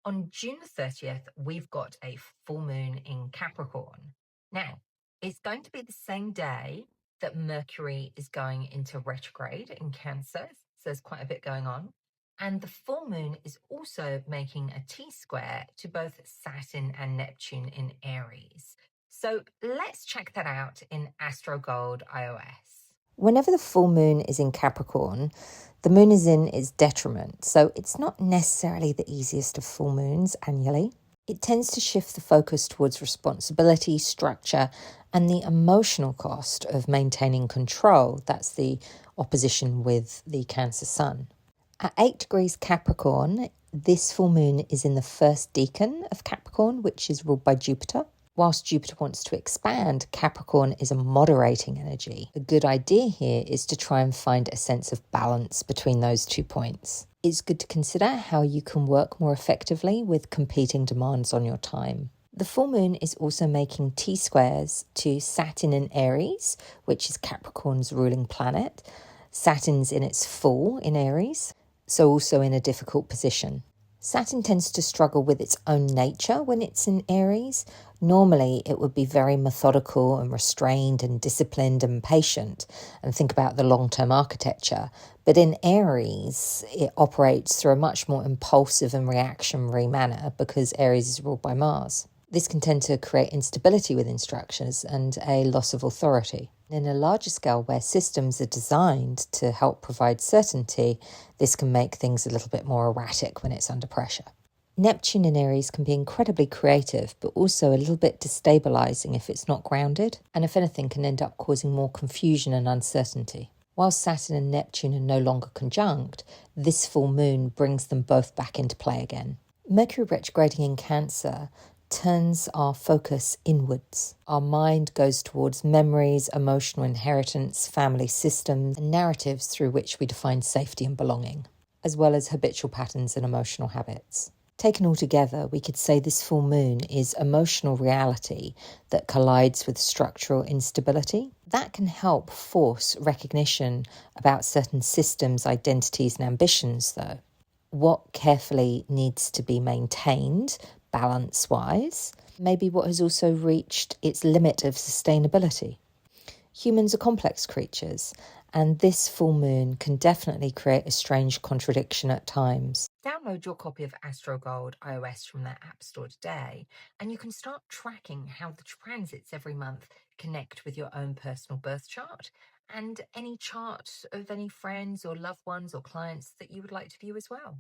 On June the 30th, we've got a full moon in Capricorn. Now, it's going to be the same day that Mercury is going into retrograde in Cancer. So there's quite a bit going on. And the full moon is also making a T square to both Saturn and Neptune in Aries. So let's check that out in Astro Gold iOS. Whenever the full moon is in Capricorn, the moon is in its detriment, so it's not necessarily the easiest of full moons annually. It tends to shift the focus towards responsibility, structure, and the emotional cost of maintaining control. That's the opposition with the Cancer Sun. At 8 degrees Capricorn, this full moon is in the first decan of Capricorn, which is ruled by Jupiter. Whilst Jupiter wants to expand, Capricorn is a moderating energy. A good idea here is to try and find a sense of balance between those 2 points. It's good to consider how you can work more effectively with competing demands on your time. The full moon is also making T-squares to Saturn in Aries, which is Capricorn's ruling planet. Saturn's in its full in Aries, so also in a difficult position. Saturn tends to struggle with its own nature when it's in Aries. Normally, it would be very methodical and restrained and disciplined and patient and think about the long-term architecture. But in Aries, it operates through a much more impulsive and reactionary manner because Aries is ruled by Mars. This can tend to create instability within structures and a loss of authority. In a larger scale where systems are designed to help provide certainty, this can make things a little bit more erratic when it's under pressure. Neptune in Aries can be incredibly creative, but also a little bit destabilizing if it's not grounded, and if anything can end up causing more confusion and uncertainty. While Saturn and Neptune are no longer conjunct, this full moon brings them both back into play again. Mercury retrograding in Cancer turns our focus inwards. Our mind goes towards memories, emotional inheritance, family systems, and narratives through which we define safety and belonging, as well as habitual patterns and emotional habits. Taken all together, we could say this full moon is emotional reality that collides with structural instability. That can help force recognition about certain systems, identities, and ambitions, though. What carefully needs to be maintained balance-wise, maybe what has also reached its limit of sustainability. Humans are complex creatures, and this full moon can definitely create a strange contradiction at times. Download your copy of Astro Gold iOS from their App Store today, and you can start tracking how the transits every month connect with your own personal birth chart and any chart of any friends or loved ones or clients that you would like to view as well.